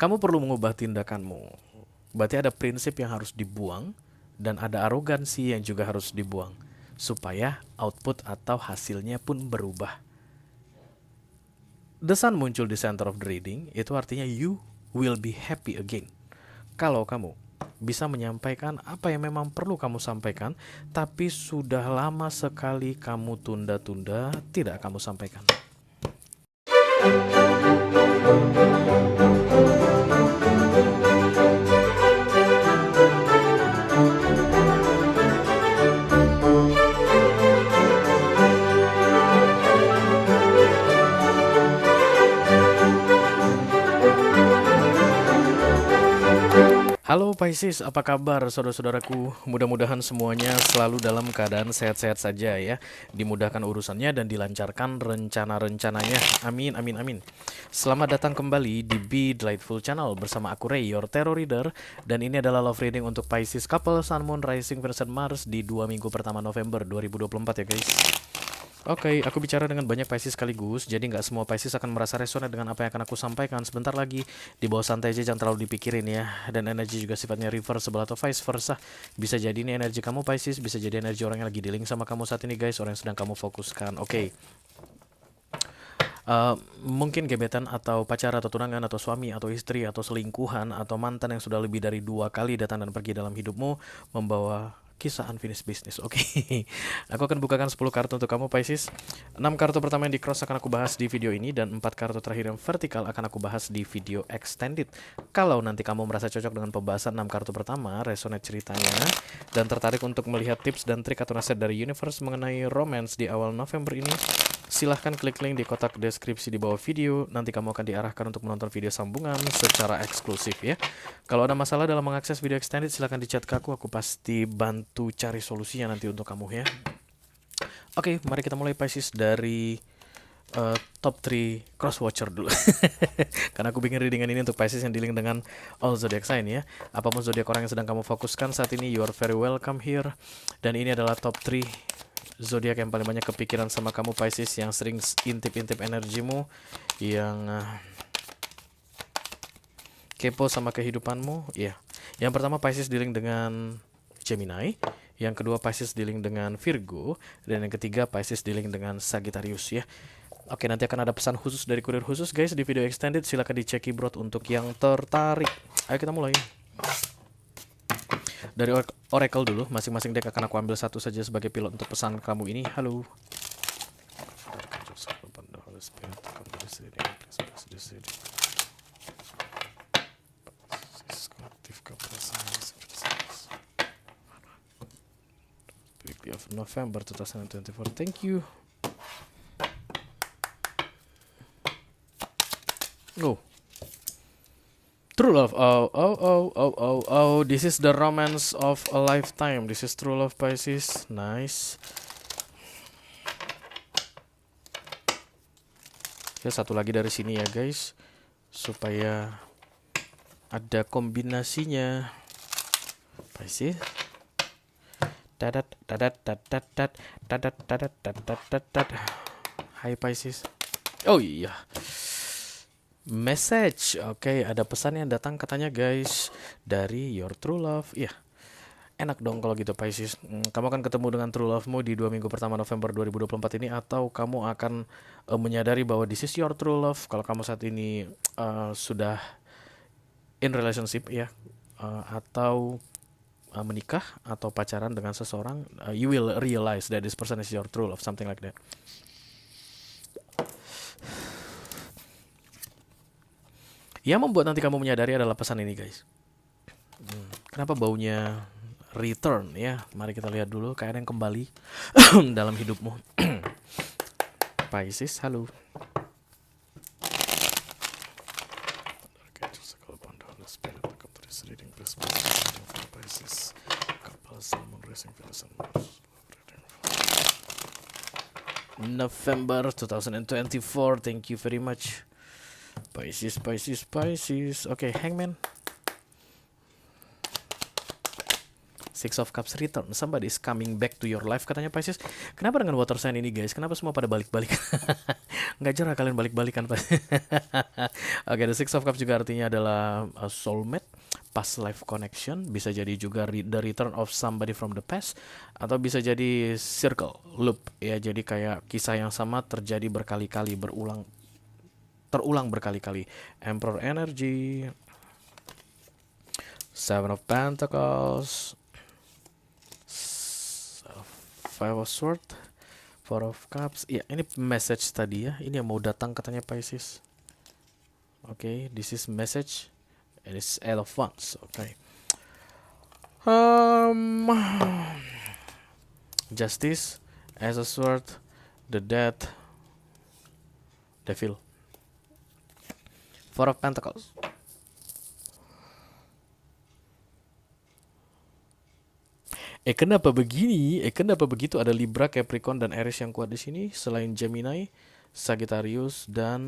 Kamu perlu mengubah tindakanmu. Berarti ada prinsip yang harus dibuang dan ada arogansi yang juga harus dibuang supaya output atau hasilnya pun berubah. The sun muncul di center of the reading, itu artinya you will be happy again. Kalau kamu bisa menyampaikan apa yang memang perlu kamu sampaikan, tapi sudah lama sekali kamu tunda-tunda, tidak kamu sampaikan. Halo Pisces, apa kabar saudara-saudaraku? Mudah-mudahan semuanya selalu dalam keadaan sehat-sehat saja ya. Dimudahkan urusannya dan dilancarkan rencana-rencananya. Amin, amin, amin. Selamat datang kembali di Be Delightful Channel bersama aku Ray, your tarot reader. Dan ini adalah love reading untuk Pisces couple Sun, Moon, Rising, Venus, dan Mars di 2 minggu pertama November 2024 ya guys. Oke, aku bicara dengan banyak Pisces sekaligus, jadi nggak semua Pisces akan merasa resonate dengan apa yang akan aku sampaikan. Sebentar lagi, di bawah santai aja, jangan terlalu dipikirin ya. Dan energi juga sifatnya reversible atau vice versa. Bisa jadi ini energi kamu Pisces, bisa jadi energi orang yang lagi dealing sama kamu saat ini guys, orang yang sedang kamu fokuskan. Oke. Mungkin gebetan atau pacar atau tunangan atau suami atau istri atau selingkuhan atau mantan yang sudah lebih dari 2 kali datang dan pergi dalam hidupmu membawa kisah unfinished business. Oke. Aku akan bukakan 10 kartu untuk kamu Pisces. 6 kartu pertama yang di cross akan aku bahas di video ini dan 4 kartu terakhir yang vertikal akan aku bahas di video extended. Kalau nanti kamu merasa cocok dengan pembahasan 6 kartu pertama, resonate ceritanya dan tertarik untuk melihat tips dan trik atau nasihat dari universe mengenai romance di awal November ini, silahkan klik link di kotak deskripsi di bawah video. Nanti kamu akan diarahkan untuk menonton video sambungan secara eksklusif ya. Kalau ada masalah dalam mengakses video extended, silahkan di chat ke aku pasti bantu cari solusinya nanti untuk kamu ya. Oke, mari kita mulai Pisces dari top 3 cross watcher dulu. Karena aku bikin readingan ini untuk Pisces yang dealing dengan all zodiac sign ya. Apapun zodiak orang yang sedang kamu fokuskan saat ini, you are very welcome here. Dan ini adalah top 3 zodiak yang paling banyak kepikiran sama kamu Pisces, yang sering intip-intip energimu, yang kepo sama kehidupanmu. Ya. Yang pertama Pisces dealing dengan Gemini, yang kedua Pisces dealing dengan Virgo, dan yang ketiga Pisces dealing dengan Sagittarius ya. Oke, nanti akan ada pesan khusus dari kurir khusus guys di video extended. Silakan dicek keyboard untuk yang tertarik. Ayo kita mulai. Dari Oracle dulu, masing-masing deck akan aku ambil satu saja sebagai pilot untuk pesan kamu ini. Halo. Of November 2024. Thank you. Oh. True love. Oh. This is the romance of a lifetime. This is true love Pisces. Nice. Ya, satu lagi dari sini ya guys, supaya ada kombinasinya. Pisces. Hai Pisces. Oh iya. Message. Oke, ada pesan yang datang katanya guys dari your true love. Iya. Enak dong kalau gitu Pisces. Kamu akan ketemu dengan true love-mu di 2 minggu pertama November 2024 ini, atau kamu akan menyadari bahwa this is your true love kalau kamu saat ini sudah in relationship ya, atau menikah atau pacaran dengan seseorang, you will realize that this person is your true love, something like that. Yang membuat nanti kamu menyadari adalah pesan ini guys. Kenapa baunya return ya? Mari kita lihat dulu, kayak ada yang kembali dalam hidupmu. Pisces, halo. November 2024. Thank you very much. Pisces. Oke, Hangman. Six of Cups return. Somebody is coming back to your life katanya Pisces. Kenapa dengan water sign ini guys? Kenapa semua pada balik-balik? Nggak jarang kalian balik-balikan pasti. Oke, the Six of Cups juga artinya adalah soulmate, past life connection. Bisa jadi juga the return of somebody from the past, atau bisa jadi circle, loop ya. Jadi kayak kisah yang sama terjadi berkali-kali, terulang berkali-kali. Emperor energy, Seven of Pentacles, Five of Swords, Four of Cups. Ya, ini message tadi ya. Ini yang mau datang katanya Pisces. Oke, this is message. And it's Eight of Wands. Oke. Justice, Ace of Swords, the Death, Devil, Four of Pentacles. Kenapa begini? Kenapa begitu? Ada Libra, Capricorn, dan Aries yang kuat di sini. Selain Gemini, Sagittarius, dan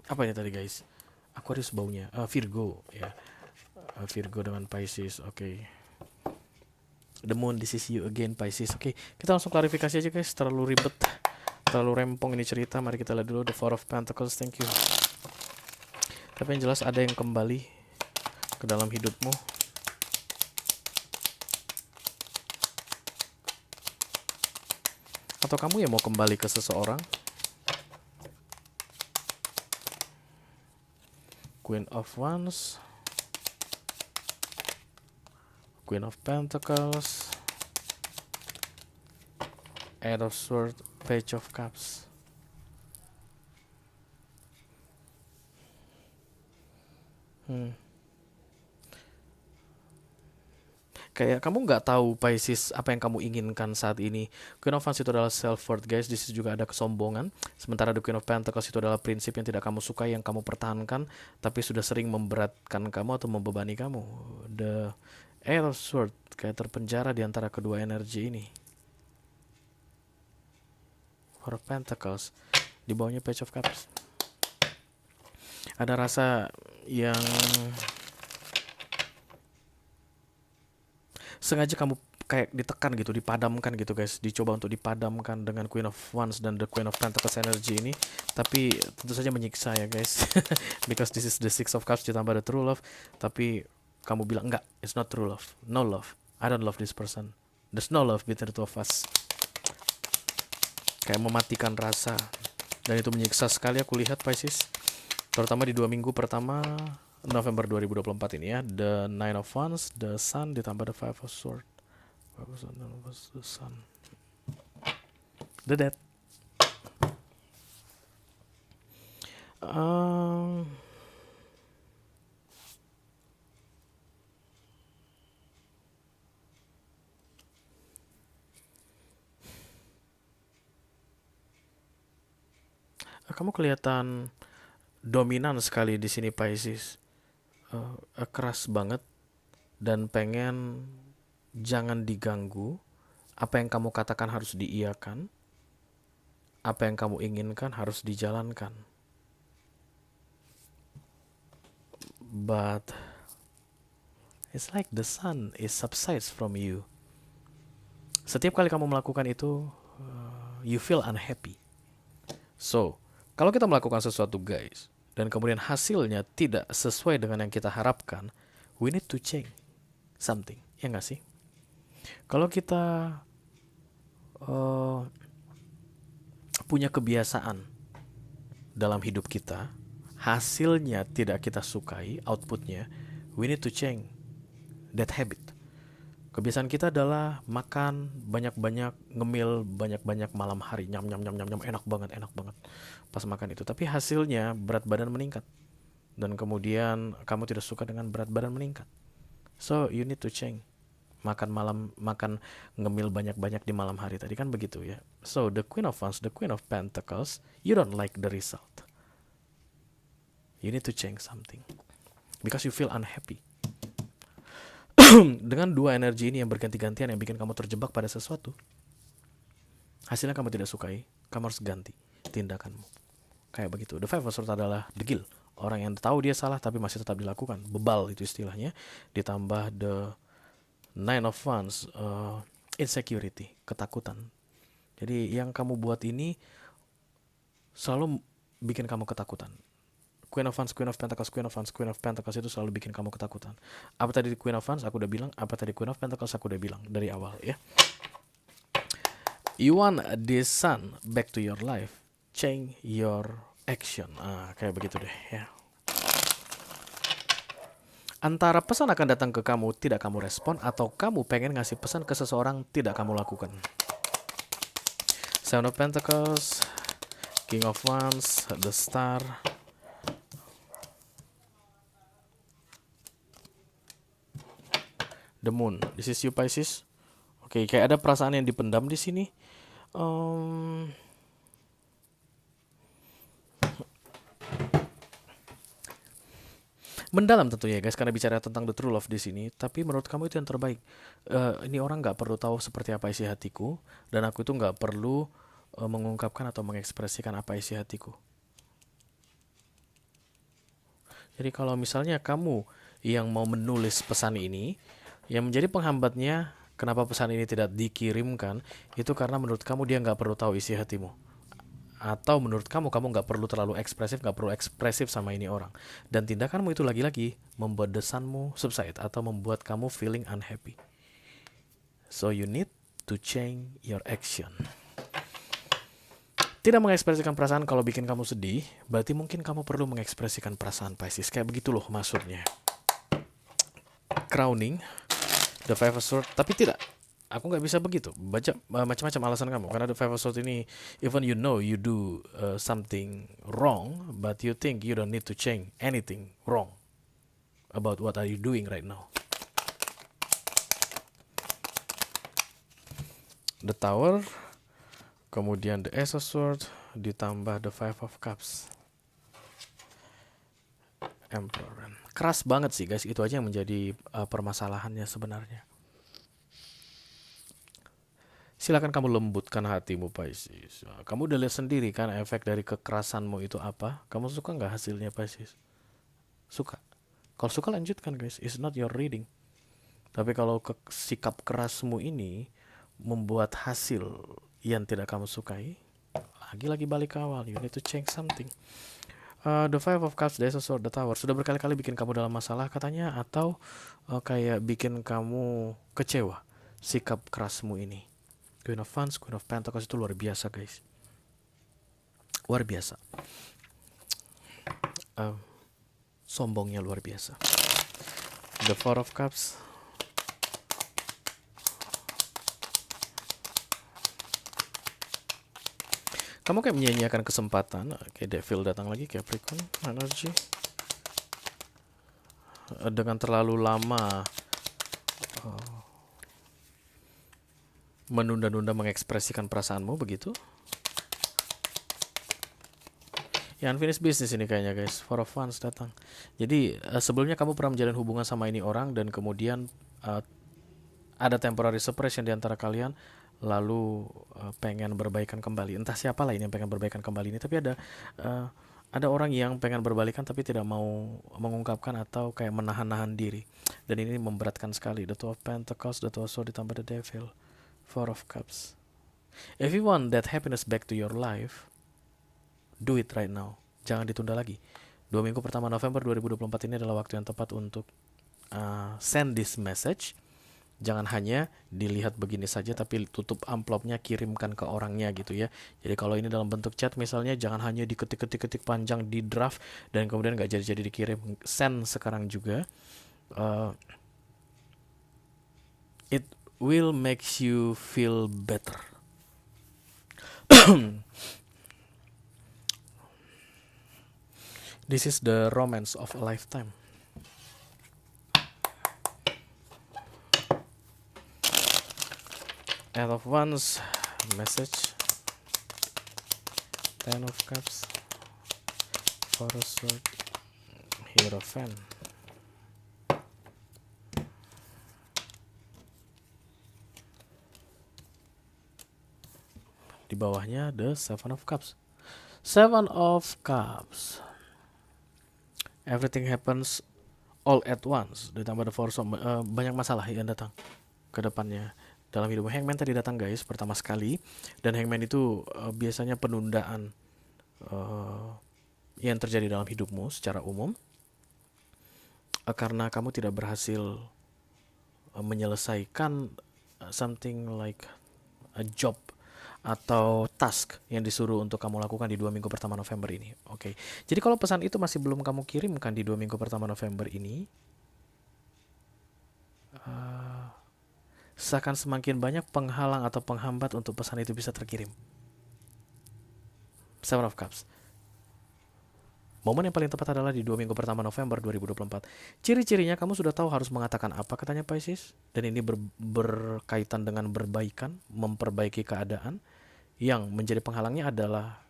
apa ini tadi guys? Aquarius baunya. Virgo ya. Virgo dengan Pisces. Oke. The Moon, this is you again Pisces. Oke. Kita langsung klarifikasi aja guys. Terlalu ribet, terlalu rempong ini cerita. Mari kita lihat dulu the Four of Pentacles. Thank you. Tapi yang jelas ada yang kembali ke dalam hidupmu. Atau kamu yang mau kembali ke seseorang. Queen of Wands, Queen of Pentacles, Eight of Swords, Page of Cups. Kayak kamu nggak tahu Pisces apa yang kamu inginkan saat ini. Queen of Wands itu adalah self-worth guys. Di situ juga ada kesombongan. Sementara the Queen of Pentacles itu adalah prinsip yang tidak kamu sukai, yang kamu pertahankan, tapi sudah sering memberatkan kamu atau membebani kamu. The Eight of Swords kayak terpenjara di antara kedua energi ini. Four of Pentacles, di bawahnya Page of Cups. Ada rasa yang sengaja kamu kayak ditekan gitu, dipadamkan gitu guys. Dicoba untuk dipadamkan dengan Queen of Wands dan the Queen of Pentacles energy ini. Tapi tentu saja menyiksa ya guys. Because this is the Six of Cups ditambah the true love. Tapi kamu bilang enggak, it's not true love. No love. I don't love this person. There's no love between the two of us. Kayak mematikan rasa. Dan itu menyiksa sekali aku lihat Pisces. Terutama di 2 minggu pertama November 2024 ini ya. The Nine of Wands, the Sun ditambah the Five of Swords. The Sun, the Death. Kamu kelihatan dominan sekali di sini Pisces. Keras banget dan pengen jangan diganggu. Apa yang kamu katakan harus diiyakan. Apa yang kamu inginkan harus dijalankan. But it's like the sun is subsides from you. Setiap kali kamu melakukan itu, you feel unhappy. So, kalau kita melakukan sesuatu guys, dan kemudian hasilnya tidak sesuai dengan yang kita harapkan, we need to change something, ya nggak sih? Kalau kita punya kebiasaan dalam hidup kita, hasilnya tidak kita sukai, outputnya, we need to change that habit. Kebiasaan kita adalah makan banyak-banyak, ngemil banyak-banyak malam hari, nyam, enak banget pas makan itu. Tapi hasilnya berat badan meningkat. Dan kemudian kamu tidak suka dengan berat badan meningkat. So you need to change. Makan ngemil banyak-banyak di malam hari tadi kan begitu ya. So the Queen of Wands, the Queen of Pentacles, you don't like the result. You need to change something. Because you feel unhappy. Dengan dua energi ini yang berganti-gantian yang bikin kamu terjebak pada sesuatu, hasilnya kamu tidak sukai, kamu harus ganti tindakanmu. Kayak begitu. The Five of Swords adalah degil, orang yang tahu dia salah tapi masih tetap dilakukan. Bebal itu istilahnya. Ditambah the Nine of Wands, insecurity, ketakutan. Jadi yang kamu buat ini selalu bikin kamu ketakutan. Queen of Wands, Queen of Pentacles, Queen of Wands, Queen of Pentacles itu selalu bikin kamu ketakutan. Apa tadi Queen of Wands aku udah bilang, apa tadi Queen of Pentacles aku udah bilang dari awal ya. You want this sun back to your life, change your action. Kayak begitu deh ya. Antara pesan akan datang ke kamu, tidak kamu respon, atau kamu pengen ngasih pesan ke seseorang, tidak kamu lakukan. Seven of Pentacles, King of Wands, the Star, the Moon. This is you Pisces. Oke, kayak ada perasaan yang dipendam di sini. Mendalam tentunya guys, karena bicara tentang the true love di sini. Tapi menurut kamu itu yang terbaik. Ini orang nggak perlu tahu seperti apa isi hatiku, dan aku itu nggak perlu mengungkapkan atau mengekspresikan apa isi hatiku. Jadi kalau misalnya kamu yang mau menulis pesan ini, yang menjadi penghambatnya kenapa pesan ini tidak dikirimkan, itu karena menurut kamu dia nggak perlu tahu isi hatimu. Atau menurut kamu nggak perlu terlalu ekspresif, nggak perlu ekspresif sama ini orang. Dan tindakanmu itu lagi-lagi membuat desanmu subside atau membuat kamu feeling unhappy. So you need to change your action. Tidak mengekspresikan perasaan kalau bikin kamu sedih, berarti mungkin kamu perlu mengekspresikan perasaan Pisces. Kayak begitu loh maksudnya. Crowning, the Five of Swords, tapi tidak. Aku nggak bisa begitu. Baca macam-macam alasan kamu. Karena the Five of Swords ini, even you know you do something wrong, but you think you don't need to change anything wrong about what are you doing right now. The Tower, kemudian the Ace of Swords, ditambah the Five of Cups, Emperor. Keras banget sih guys, itu aja yang menjadi permasalahannya sebenarnya. Silakan kamu lembutkan hatimu Pisces. Kamu udah lihat sendiri kan efek dari kekerasanmu itu apa. Kamu suka nggak hasilnya Pisces? Suka. Kalau suka lanjutkan guys, it's not your reading. Tapi kalau sikap kerasmu ini membuat hasil yang tidak kamu sukai, lagi-lagi balik ke awal, you need to change something. The Five of Cups, the Ace of Swords, the Tower sudah berkali-kali bikin kamu dalam masalah katanya, atau kayak bikin kamu kecewa sikap kerasmu ini. Queen of Wands, Queen of Pentacles itu luar biasa guys, luar biasa. Sombongnya luar biasa. The Four of Cups, kamu kayak menyanyiakan kesempatan. Kayak Devil datang lagi, Capricorn energy. Dengan terlalu lama menunda-nunda mengekspresikan perasaanmu begitu. Ya unfinished business ini kayaknya guys. Four of Wands datang. Jadi sebelumnya kamu pernah menjalin hubungan sama ini orang, dan kemudian ada temporary separation di antara kalian, lalu pengen berbaikan kembali. Entah siapa lah ini yang pengen berbaikan kembali ini, tapi ada orang yang pengen berbalikan tapi tidak mau mengungkapkan atau kayak menahan-nahan diri. Dan ini memberatkan sekali. The Two of Pentacles, the Two of Swords ditambah the Devil, Four of Cups. If you want that happiness back to your life, do it right now. Jangan ditunda lagi. 2 minggu pertama November 2024 ini adalah waktu yang tepat untuk send this message. Jangan hanya dilihat begini saja, tapi tutup amplopnya, kirimkan ke orangnya gitu ya. Jadi kalau ini dalam bentuk chat misalnya, jangan hanya diketik-ketik panjang di draft dan kemudian nggak jadi-jadi dikirim. Send sekarang juga. It will makes you feel better. This is the romance of a lifetime. Eight of Wands, message. Ten of Cups, Four of Swords, Hierophant. Di bawahnya the Seven of Cups. Seven of Cups. Everything happens all at once. Ditambah the Four of Swords, banyak masalah yang datang. ke depannya dalam hidupmu. Hangman tadi datang guys pertama sekali, dan Hangman itu biasanya penundaan yang terjadi dalam hidupmu secara umum karena kamu tidak berhasil menyelesaikan something like a job atau task yang disuruh untuk kamu lakukan di 2 minggu pertama November ini. Oke. Jadi kalau pesan itu masih belum kamu kirimkan di 2 minggu pertama November ini, seakan semakin banyak penghalang atau penghambat untuk pesan itu bisa terkirim. Seven of Cups. Momen yang paling tepat adalah di 2 minggu pertama November 2024. Ciri-cirinya kamu sudah tahu harus mengatakan apa, katanya Pisces. Dan ini berkaitan dengan berbaikan, memperbaiki keadaan. Yang menjadi penghalangnya adalah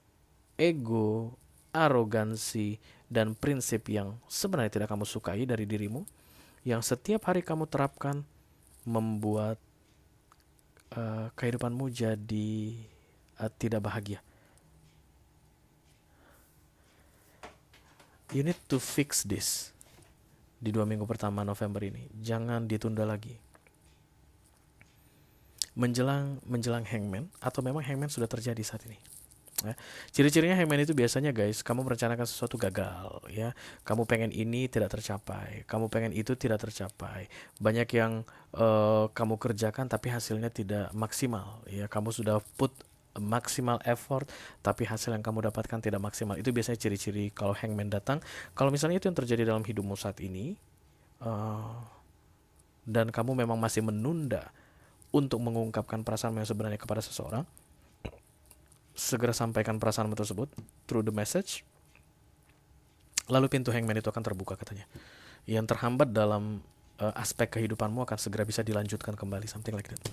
ego, arogansi, dan prinsip yang sebenarnya tidak kamu sukai dari dirimu. Yang setiap hari kamu terapkan membuat kehidupanmu jadi tidak bahagia. You need to fix this di 2 minggu pertama November ini. Jangan ditunda lagi. Menjelang Hangman, atau memang Hangman sudah terjadi saat ini. Ya. Ciri-cirinya Hangman itu biasanya guys, kamu merencanakan sesuatu gagal, ya. Kamu pengen ini tidak tercapai, kamu pengen itu tidak tercapai. Banyak yang kamu kerjakan tapi hasilnya tidak maksimal, ya. Kamu sudah put maksimal effort tapi hasil yang kamu dapatkan tidak maksimal. Itu biasanya ciri-ciri kalau Hangman datang. Kalau misalnya itu yang terjadi dalam hidupmu saat ini, dan kamu memang masih menunda untuk mengungkapkan perasaan yang sebenarnya kepada seseorang, segera sampaikan perasaanmu tersebut through the message. Lalu pintu Hangman itu akan terbuka katanya. Yang terhambat dalam aspek kehidupanmu akan segera bisa dilanjutkan kembali, something like that.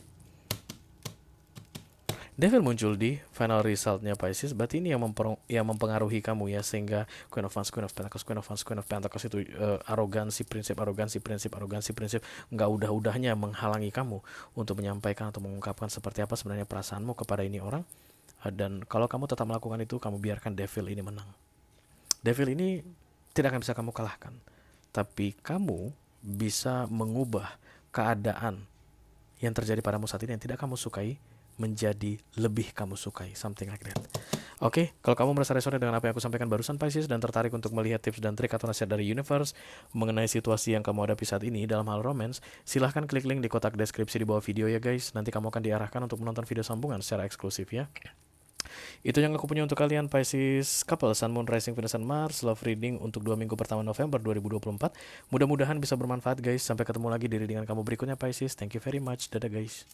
Devil muncul di final resultnya Pisces. Berarti ini yang mempengaruhi kamu ya, sehingga Queen of Wands, Queen of Pentacles, Queen of Wands, Queen of Pentacles itu arogansi, prinsip, nggak udah-udahnya menghalangi kamu untuk menyampaikan atau mengungkapkan seperti apa sebenarnya perasaanmu kepada ini orang. Dan kalau kamu tetap melakukan itu, kamu biarkan Devil ini menang. Devil ini tidak akan bisa kamu kalahkan, tapi kamu bisa mengubah keadaan yang terjadi padamu saat ini yang tidak kamu sukai menjadi lebih kamu sukai, something like that. Oke, kalau kamu merasa resonate dengan apa yang aku sampaikan barusan Pisces, dan tertarik untuk melihat tips dan trik atau nasihat dari universe mengenai situasi yang kamu hadapi saat ini dalam hal romance, silahkan klik link di kotak deskripsi di bawah video ya guys. Nanti kamu akan diarahkan untuk menonton video sambungan secara eksklusif ya. Itu yang aku punya untuk kalian Pisces couple, Sun, Moon, Rising, Venus, dan Mars love reading untuk 2 minggu pertama November 2024. Mudah-mudahan bisa bermanfaat guys. Sampai ketemu lagi di readingan kamu berikutnya Pisces. Thank you very much. Dadah guys.